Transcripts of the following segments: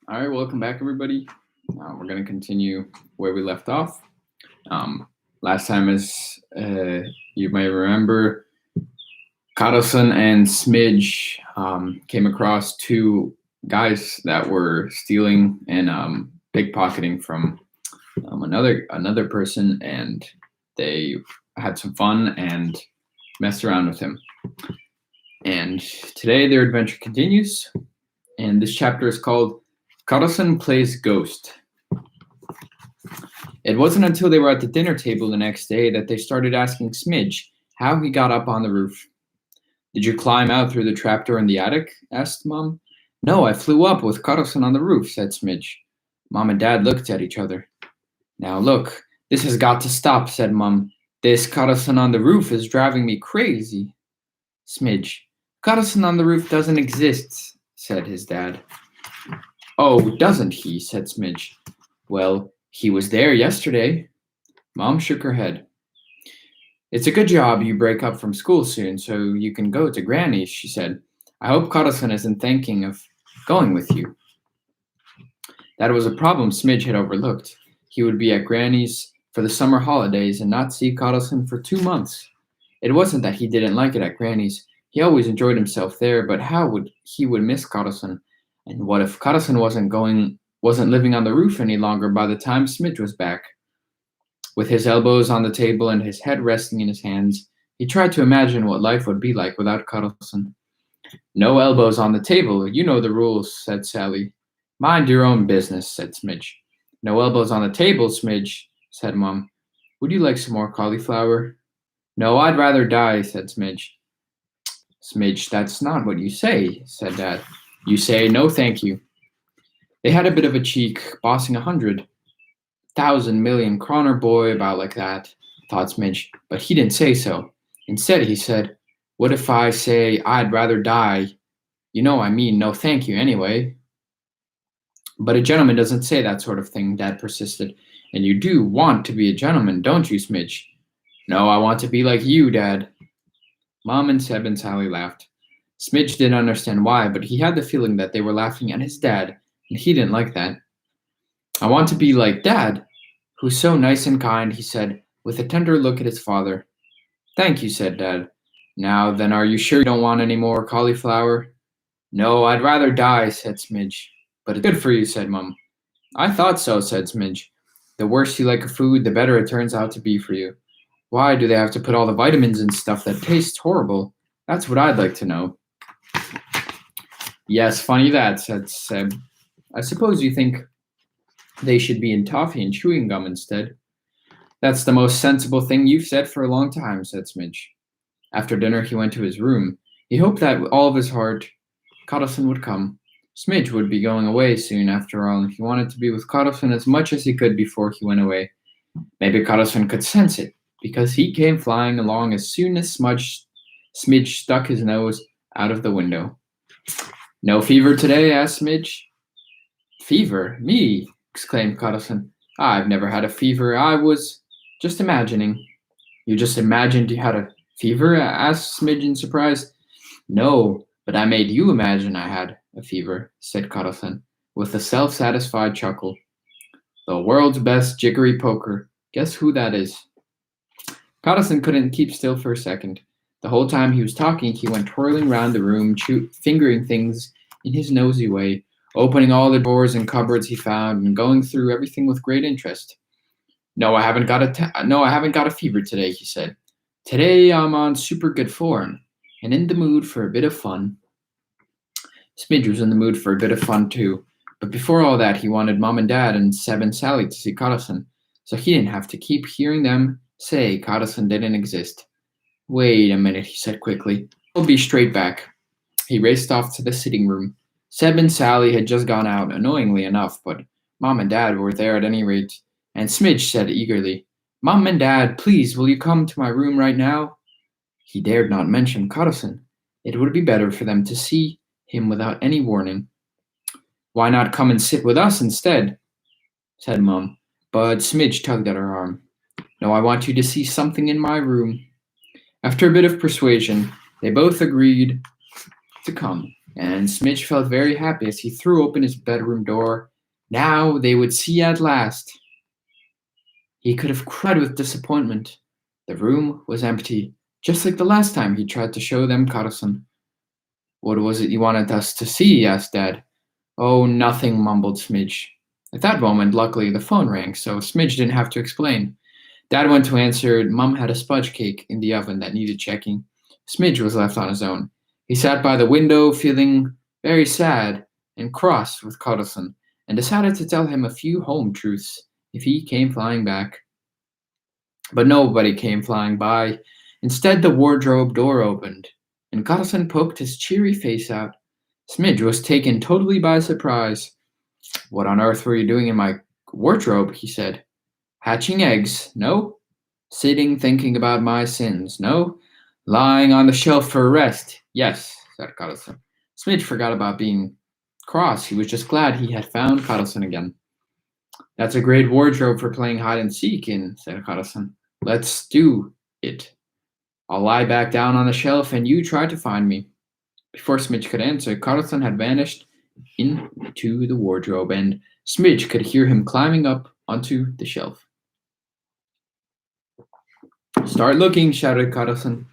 All right, welcome back, everybody. We're going to continue where we left off. Um, Last time, as you may remember, Karlson and Smidge came across two guys that were stealing and pickpocketing from another person, and they had some fun and messed around with him. And today, their adventure continues, and this chapter is called Karlson Plays Ghost. It wasn't until they were at the dinner table the next day that they started asking Smidge how he got up on the roof. Did you climb out through the trapdoor in the attic? Asked Mom. No, I flew up with Karlson on the roof, said Smidge. Mom and Dad looked at each other. Now look, this has got to stop, said Mom. This Karlson on the roof is driving me crazy. Smidge. Karlson on the roof doesn't exist, said his dad. Oh, doesn't he? Said Smidge. Well, he was there yesterday. Mom shook her head. It's a good job you break up from school soon so you can go to Granny's, she said. I hope Karlson isn't thinking of going with you. That was a problem Smidge had overlooked. He would be at Granny's for the summer holidays and not see Karlson for 2 months. It wasn't that he didn't like it at Granny's. He always enjoyed himself there, but how would he miss Karlson? And what if Karlson wasn't living on the roof any longer by the time Smidge was back? With his elbows on the table and his head resting in his hands, he tried to imagine what life would be like without Karlson. No elbows on the table, you know the rules, said Sally. Mind your own business, said Smidge. No elbows on the table, Smidge, said Mom. Would you like some more cauliflower? No, I'd rather die, said Smidge. Smidge, that's not what you say, said Dad. You say no thank you. They had a bit of a cheek, bossing 100,000 million kroner boy about like that, thought Smidge, but he didn't say so. Instead, he said, what if I say I'd rather die? You know I mean no thank you anyway. But a gentleman doesn't say that sort of thing, Dad persisted. And you do want to be a gentleman, don't you, Smidge? No, I want to be like you, Dad. Mom and Seb and Sally laughed. Smidge didn't understand why, but he had the feeling that they were laughing at his dad, and he didn't like that. I want to be like Dad, who's so nice and kind, he said, with a tender look at his father. Thank you, said Dad. Now, then, are you sure you don't want any more cauliflower? No, I'd rather die, said Smidge. But it's good for you, said Mom. I thought so, said Smidge. The worse you like a food, the better it turns out to be for you. Why do they have to put all the vitamins and stuff that tastes horrible? That's what I'd like to know. Yes, funny that, said Seb. I suppose you think they should be in toffee and chewing gum instead. That's the most sensible thing you've said for a long time, said Smidge. After dinner, he went to his room. He hoped that with all of his heart, Karlson would come. Smidge would be going away soon, after all, and he wanted to be with Karlson as much as he could before he went away. Maybe Karlson could sense it, because he came flying along as soon as Smidge stuck his nose out of the window. No fever today? Asked Smidge. Fever? Me? Exclaimed Karlson. I've never had a fever. I was just imagining. You just imagined you had a fever? Asked Smidge in surprise. No, but I made you imagine I had a fever, said Karlson, with a self-satisfied chuckle. The world's best jiggery poker. Guess who that is? Karlson couldn't keep still for a second. The whole time he was talking, he went twirling round the room, fingering things in his nosy way, opening all the drawers and cupboards he found, and going through everything with great interest. No, I haven't got a fever today, he said. Today I'm on super good form, and in the mood for a bit of fun. Smidge was in the mood for a bit of fun too, but before all that, he wanted Mom and Dad and Seb and Sally to see Karlson, so he didn't have to keep hearing them say Karlson didn't exist. Wait a minute, he said quickly. I'll be straight back. He raced off to the sitting room. Seb and Sally had just gone out, annoyingly enough, but Mom and Dad were there at any rate, and Smidge said eagerly, Mom and Dad, please, will you come to my room right now? He dared not mention Karlson. It would be better for them to see him without any warning. Why not come and sit with us instead? Said Mom, but Smidge tugged at her arm. No, I want you to see something in my room. After a bit of persuasion, they both agreed to come. and Smidge felt very happy as he threw open his bedroom door. Now they would see at last. He could have cried with disappointment. The room was empty, just like the last time he tried to show them Karlson. What was it you wanted us to see? Asked Dad. Oh, nothing, mumbled Smidge. At that moment, luckily, the phone rang, so Smidge didn't have to explain. Dad went to answer. Mum had a sponge cake in the oven that needed checking. Smidge was left on his own. He sat by the window, feeling very sad and cross with Karlson, and decided to tell him a few home truths if he came flying back. But nobody came flying by. Instead, the wardrobe door opened, and Karlson poked his cheery face out. Smidge was taken totally by surprise. What on earth were you doing in my wardrobe? He said. Hatching eggs, no? Sitting thinking about my sins, no? Lying on the shelf for rest, yes, said Karlson. Smidge forgot about being cross. He was just glad he had found Karlson again. That's a great wardrobe for playing hide and seek in, said Karlson. Let's do it. I'll lie back down on the shelf and you try to find me. Before Smidge could answer, Karlson had vanished into the wardrobe, and Smidge could hear him climbing up onto the shelf. Start looking, shouted Karlson.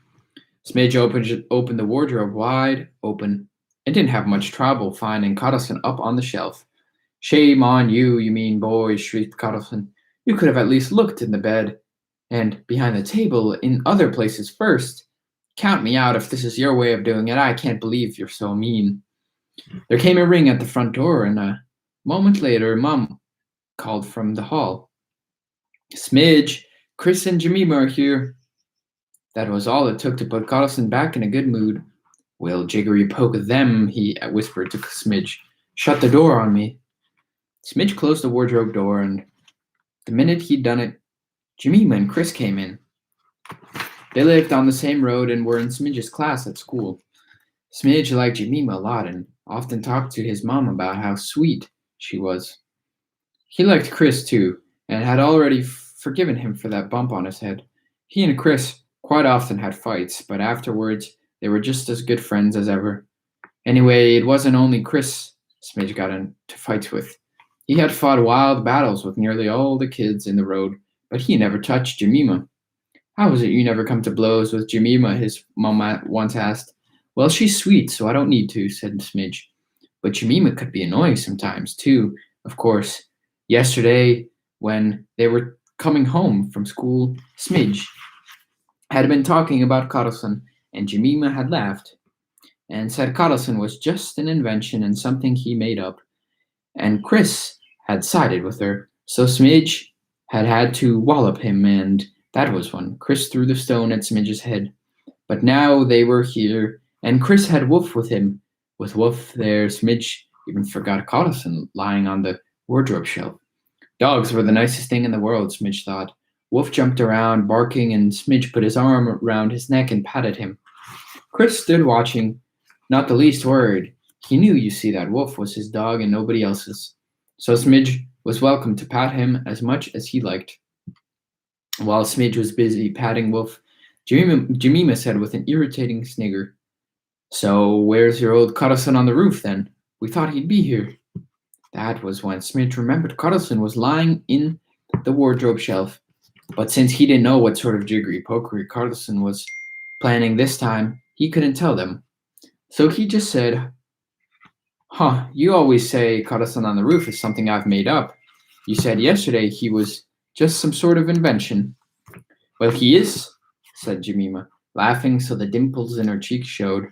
Smidge opened the wardrobe wide open and didn't have much trouble finding Karlson up on the shelf. Shame on you, you mean boy, shrieked Karlson. You could have at least looked in the bed and behind the table in other places first. Count me out if this is your way of doing it. I can't believe you're so mean. There came a ring at the front door, and a moment later, Mum called from the hall. Smidge, Chris and Jemima are here. That was all it took to put Karlson back in a good mood. We'll jiggery poke them, he whispered to Smidge. Shut the door on me. Smidge closed the wardrobe door, and the minute he'd done it, Jemima and Chris came in. They lived on the same road and were in Smidge's class at school. Smidge liked Jemima a lot and often talked to his mom about how sweet she was. He liked Chris too, and had already forgiven him for that bump on his head. He and Chris quite often had fights, but afterwards they were just as good friends as ever. Anyway, it wasn't only Chris Smidge got into fights with. He had fought wild battles with nearly all the kids in the road, but he never touched Jemima. How is it you never come to blows with Jemima? His mom once asked. Well, she's sweet, so I don't need to, said Smidge. But Jemima could be annoying sometimes, too, of course. Yesterday, when they were coming home from school, Smidge had been talking about Karlson, and Jemima had laughed and said Karlson was just an invention and something he made up. And Chris had sided with her, so Smidge had to wallop him, and that was when Chris threw the stone at Smidge's head. But now they were here, and Chris had Wolf with him. With Wolf there, Smidge even forgot Karlson lying on the wardrobe shelf. Dogs were the nicest thing in the world, Smidge thought. Wolf jumped around, barking, and Smidge put his arm around his neck and patted him. Chris stood watching, not the least worried. He knew, you see, that Wolf was his dog and nobody else's. So Smidge was welcome to pat him as much as he liked. While Smidge was busy patting Wolf, Jemima said with an irritating snigger, So where's your old Karlson on the roof, then? We thought he'd be here. That was when Smidge remembered Karlson was lying in the wardrobe shelf. But since he didn't know what sort of jiggery-pokery Karlson was planning this time, he couldn't tell them. So he just said, Huh, you always say Karlson on the roof is something I've made up. You said yesterday he was just some sort of invention. Well, he is, said Jemima, laughing so the dimples in her cheeks showed.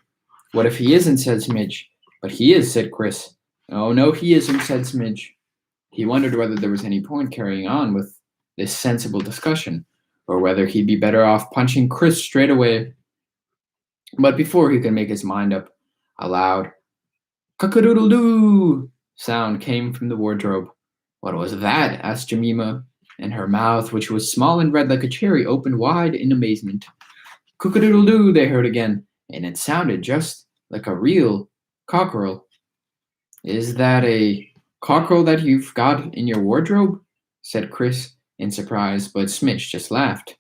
What if he isn't, said Smidge. But he is, said Chris. Oh, no, he isn't, said Smidge. He wondered whether there was any point carrying on with this sensible discussion, or whether he'd be better off punching Chris straight away. But before he could make his mind up, a loud cock-a-doodle-doo sound came from the wardrobe. What was that? Asked Jemima, and her mouth, which was small and red like a cherry, opened wide in amazement. Cock-a-doodle-doo, they heard again, and it sounded just like a real cockerel. Is that a cockerel that you've got in your wardrobe? Said Chris in surprise, but Smidge just laughed.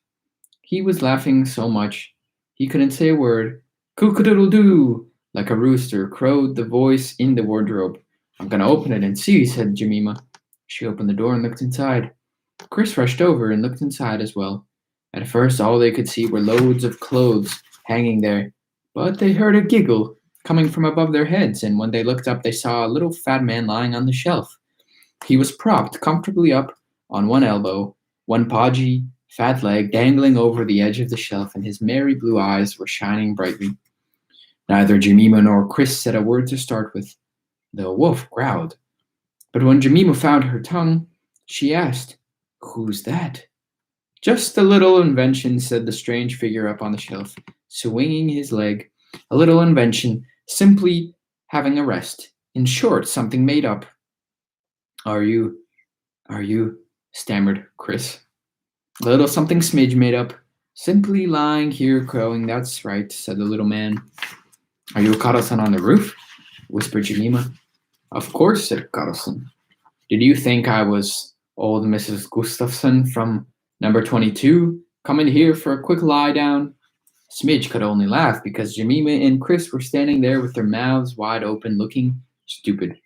He was laughing so much he couldn't say a word. Cock-a-doodle-doo, Like a rooster crowed the voice in the wardrobe. I'm gonna open it and see, said Jemima. She opened the door and looked inside. Chris rushed over and looked inside as well. At first, all they could see were loads of clothes hanging there, but they heard a giggle coming from above their heads, and when they looked up, they saw a little fat man lying on the shelf. He was propped comfortably up on one elbow, one podgy, fat leg dangling over the edge of the shelf, and his merry blue eyes were shining brightly. Neither Jemima nor Chris said a word to start with. The wolf growled. But when Jemima found her tongue, she asked, "Who's that?" "Just a little invention," said the strange figure up on the shelf, swinging his leg. "A little invention, simply having a rest. In short, something made up." Are you, stammered Chris. "A little something Smidge made up. Simply lying here crowing, that's right," said the little man. "Are you Karlson on the roof?" whispered Jemima. "Of course," said Karlson. "Did you think I was old Mrs. Gustafson from number 22, coming here for a quick lie down?" Smidge could only laugh because Jemima and Chris were standing there with their mouths wide open, looking stupid.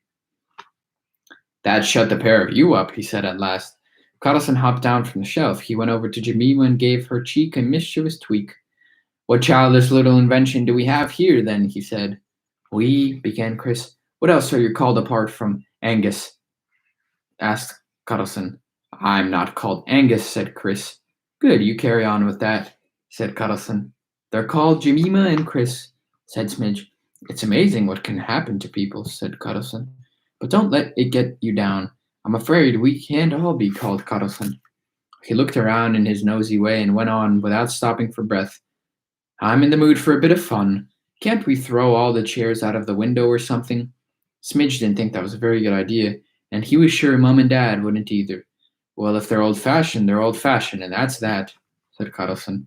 "That shut the pair of you up," he said at last. Karlson hopped down from the shelf. He went over to Jemima and gave her cheek a mischievous tweak. "What childish little invention do we have here, then?" he said. "We," began Chris. "What else are you called apart from Angus?" asked Karlson. "I'm not called Angus," said Chris. "Good, you carry on with that," said Karlson. "They're called Jemima and Chris," said Smidge. "It's amazing what can happen to people," said Karlson. "But don't let it get you down. I'm afraid we can't all be called Karlson." He looked around in his nosy way and went on without stopping for breath. "I'm in the mood for a bit of fun. Can't we throw all the chairs out of the window or something?" Smidge didn't think that was a very good idea, and he was sure Mum and Dad wouldn't either. "Well, if they're old-fashioned, they're old-fashioned, and that's that," said Karlson.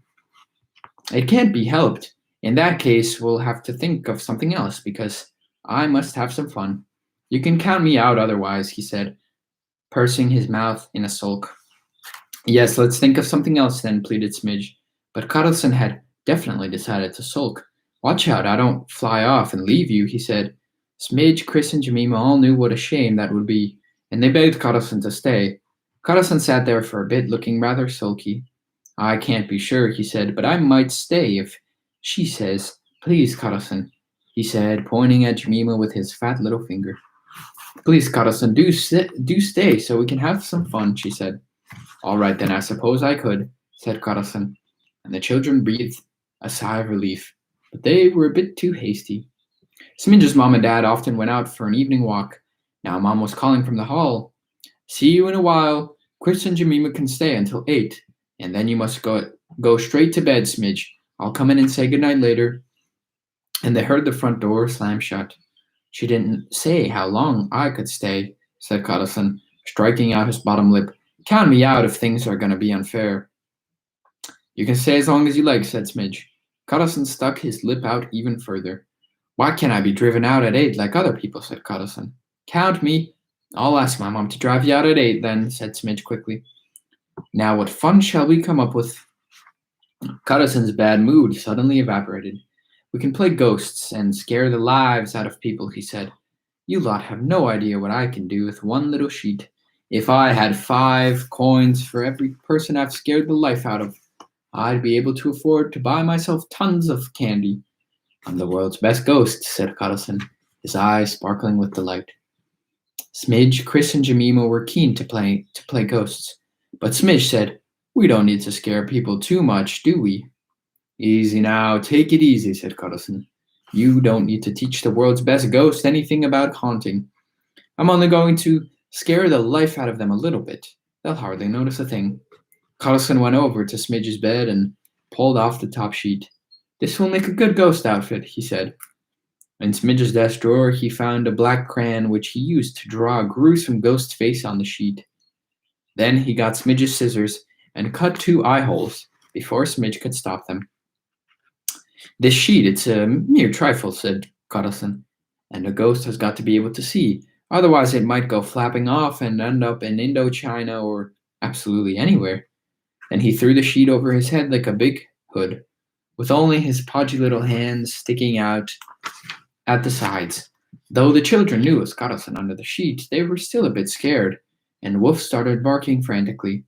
"It can't be helped. In that case, we'll have to think of something else, because I must have some fun. You can count me out otherwise," he said, pursing his mouth in a sulk. "Yes, let's think of something else then," pleaded Smidge. But Karlson had definitely decided to sulk. "Watch out, I don't fly off and leave you," he said. Smidge, Chris, and Jemima all knew what a shame that would be, and they begged Karlson to stay. Karlson sat there for a bit, looking rather sulky. "I can't be sure," he said, "but I might stay if she says. Please, Karlson," he said, pointing at Jemima with his fat little finger. "Please, Karlson, do stay so we can have some fun," she said. "All right, then, I suppose I could," said Karlson, and the children breathed a sigh of relief, but they were a bit too hasty. Smidge's mom and dad often went out for an evening walk. Now Mom was calling from the hall. "See you in a while. Chris and Jemima can stay until 8, and then you must go straight to bed, Smidge. I'll come in and say good night later." And they heard the front door slam shut. "She didn't say how long I could stay," said Karlson, striking out his bottom lip. "Count me out if things are going to be unfair." "You can stay as long as you like," said Smidge. Karlson stuck his lip out even further. "Why can't I be driven out at 8 like other people?" said Karlson. "Count me. I'll ask my mom to drive you out at 8 then," said Smidge quickly. "Now what fun shall we come up with?" Karlson's bad mood suddenly evaporated. "We can play ghosts and scare the lives out of people," he said. "You lot have no idea what I can do with one little sheet. If I had 5 coins for every person I've scared the life out of, I'd be able to afford to buy myself tons of candy." "I'm the world's best ghost," said Karlson, his eyes sparkling with delight. Smidge, Chris, and Jemima were keen to play ghosts, but Smidge said, "We don't need to scare people too much, do we?" "Easy now, take it easy," said Karlson. "You don't need to teach the world's best ghost anything about haunting. I'm only going to scare the life out of them a little bit. They'll hardly notice a thing." Karlson went over to Smidge's bed and pulled off the top sheet. "This will make a good ghost outfit," he said. In Smidge's desk drawer, he found a black crayon which he used to draw a gruesome ghost face on the sheet. Then he got Smidge's scissors and cut 2 eye holes before Smidge could stop them. "This sheet, it's a mere trifle," said Karlson, "and a ghost has got to be able to see. Otherwise it might go flapping off and end up in Indochina or absolutely anywhere." Then he threw the sheet over his head like a big hood, with only his podgy little hands sticking out at the sides. Though the children knew it was Karlson under the sheet, they were still a bit scared, and Wolf started barking frantically.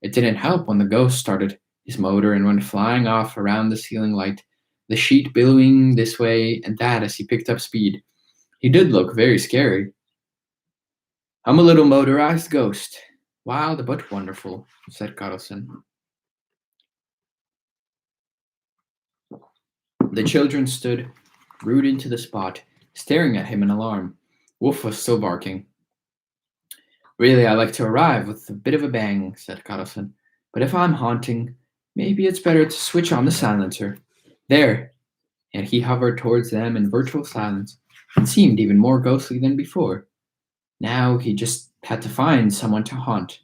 It didn't help when the ghost started his motor and went flying off around the ceiling light, the sheet billowing this way and that as he picked up speed. He did look very scary. I'm a little motorized ghost. Wild but wonderful, said Karlson. The children stood, rooted to the spot, staring at him in alarm. Wolf was still barking. Really, I like to arrive with a bit of a bang, said Karlson. But if I'm haunting, maybe it's better to switch on the silencer. There! And he hovered towards them in virtual silence. It seemed even more ghostly than before. Now he just had to find someone to haunt.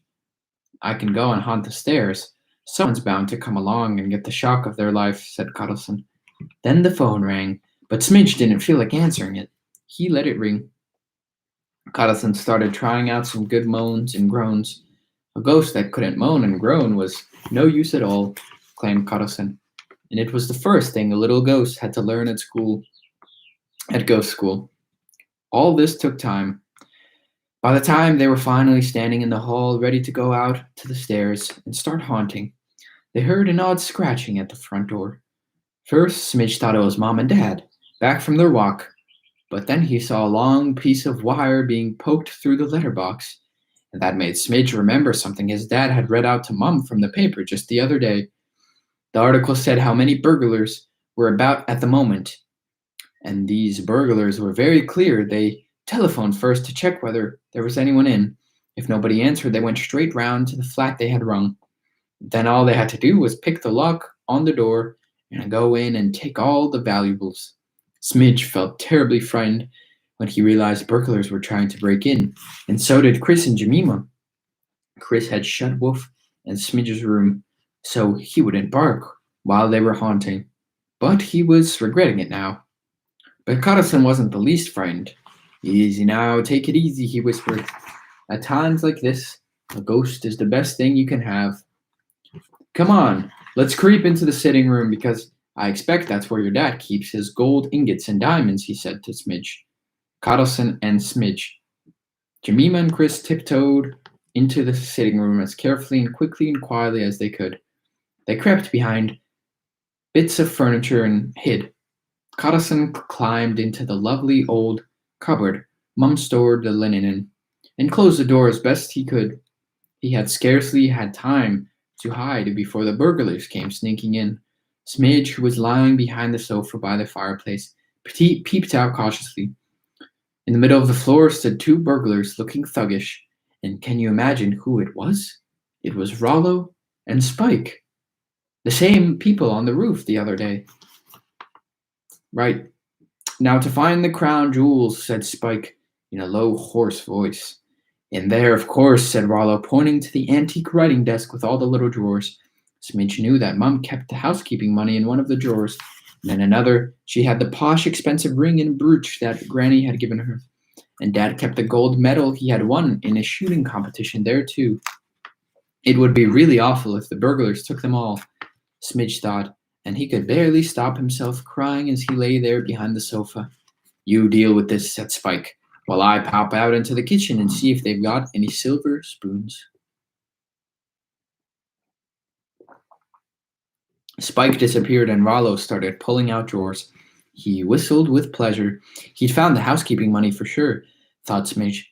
I can go and haunt the stairs. Someone's bound to come along and get the shock of their life, said Karlson. Then the phone rang, but Smidge didn't feel like answering it. He let it ring. Karlson started trying out some good moans and groans. A ghost that couldn't moan and groan was no use at all, claimed Karlson, and it was the first thing a little ghost had to learn at ghost school. All this took time. By the time they were finally standing in the hall, ready to go out to the stairs and start haunting, they heard an odd scratching at the front door. First, Smidge thought it was Mom and Dad, back from their walk, but then he saw a long piece of wire being poked through the letterbox, and that made Smidge remember something his dad had read out to Mom from the paper just the other day. The article said how many burglars were about at the moment, and these burglars were very clear. They telephoned first to check whether there was anyone in. If nobody answered, they went straight round to the flat they had rung. Then all they had to do was pick the lock on the door and go in and take all the valuables. Smidge felt terribly frightened when he realized burglars were trying to break in, and so did Chris and Jemima. Chris had shut Wolf in Smidge's room so he wouldn't bark while they were haunting, but he was regretting it now. But Karlson wasn't the least frightened. Easy now, take it easy, he whispered. At times like this, a ghost is the best thing you can have. Come on, let's creep into the sitting room because I expect that's where your dad keeps his gold ingots and diamonds, he said to Smidge. Karlson and Smidge. Jemima and Chris tiptoed into the sitting room as carefully and quickly and quietly as they could. They crept behind bits of furniture and hid. Karlson climbed into the lovely old cupboard Mum stored the linen in, and closed the door as best he could. He had scarcely had time to hide before the burglars came sneaking in. Smidge, who was lying behind the sofa by the fireplace, peeped out cautiously. In the middle of the floor stood two burglars looking thuggish, and can you imagine who it was? It was Rollo and Spike, the same people on the roof the other day. Right. Now to find the crown jewels, said Spike in a low, hoarse voice. In there, of course, said Rollo, pointing to the antique writing desk with all the little drawers. Smidge knew that Mum kept the housekeeping money in one of the drawers, and in another she had the posh, expensive ring and brooch that Granny had given her. And Dad kept the gold medal he had won in a shooting competition there, too. It would be really awful if the burglars took them all, Smidge thought, and he could barely stop himself crying as he lay there behind the sofa. You deal with this, said Spike, while I pop out into the kitchen and see if they've got any silver spoons. Spike disappeared and Rollo started pulling out drawers. He whistled with pleasure. He'd found the housekeeping money for sure, thought Smidge,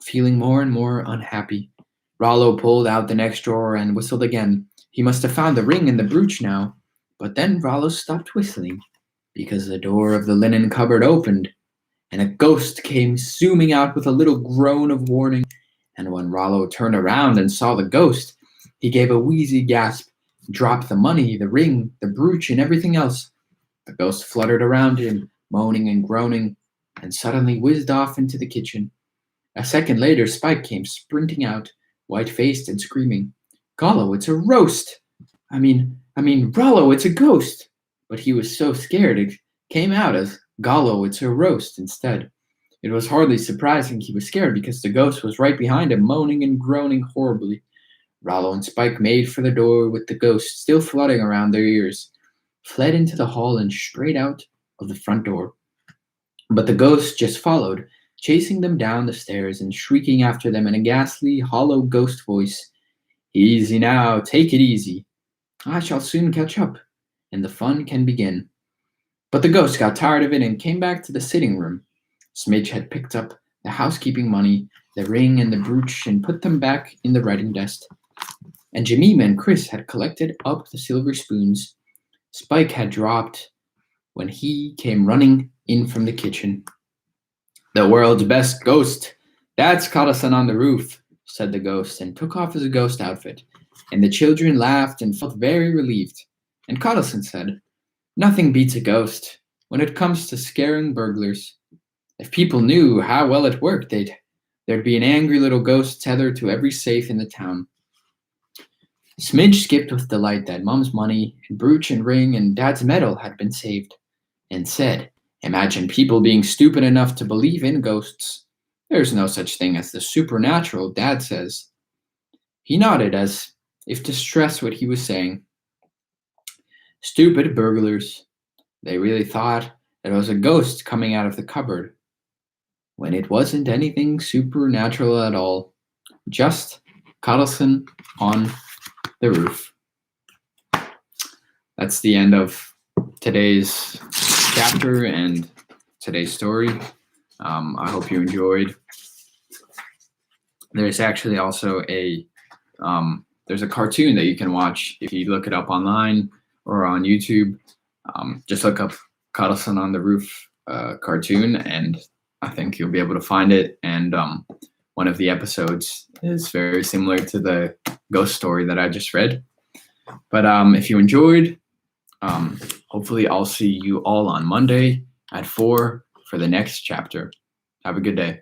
feeling more and more unhappy. Rollo pulled out the next drawer and whistled again. He must have found the ring and the brooch now. But then Rollo stopped whistling, because the door of the linen cupboard opened, and a ghost came zooming out with a little groan of warning. And when Rollo turned around and saw the ghost, he gave a wheezy gasp, dropped the money, the ring, the brooch, and everything else. The ghost fluttered around him, moaning and groaning, and suddenly whizzed off into the kitchen. A second later, Spike came sprinting out, white-faced and screaming, Gollo, it's a roast! I mean, Rollo, it's a ghost! But he was so scared it came out as Gollo, it's a roast instead. It was hardly surprising he was scared because the ghost was right behind him, moaning and groaning horribly. Rollo and Spike made for the door with the ghost still fluttering around their ears, fled into the hall and straight out of the front door. But the ghost just followed, chasing them down the stairs and shrieking after them in a ghastly, hollow ghost voice. Easy now, take it easy. I shall soon catch up, and the fun can begin. But the ghost got tired of it and came back to the sitting room. Smidge had picked up the housekeeping money, the ring, and the brooch and put them back in the writing desk. And Jemima and Chris had collected up the silver spoons Spike had dropped when he came running in from the kitchen. The world's best ghost. That's Karlson on the roof, said the ghost, and took off his ghost outfit. And the children laughed and felt very relieved. And Karlson said, Nothing beats a ghost when it comes to scaring burglars. If people knew how well it worked, there'd be an angry little ghost tethered to every safe in the town. Smidge skipped with delight that Mum's money and brooch and ring and Dad's medal had been saved, and said, Imagine people being stupid enough to believe in ghosts. There's no such thing as the supernatural, Dad says. He nodded as if to stress what he was saying. Stupid burglars. They really thought it was a ghost coming out of the cupboard, when it wasn't anything supernatural at all. Just Karlson on the roof. That's the end of today's chapter and today's story. I hope you enjoyed. There's actually also there's a cartoon that you can watch if you look it up online or on YouTube. Just look up Karlson on the Roof cartoon, and I think you'll be able to find it. And one of the episodes is very similar to the ghost story that I just read. But if you enjoyed, hopefully I'll see you all on Monday at 4 for the next chapter. Have a good day.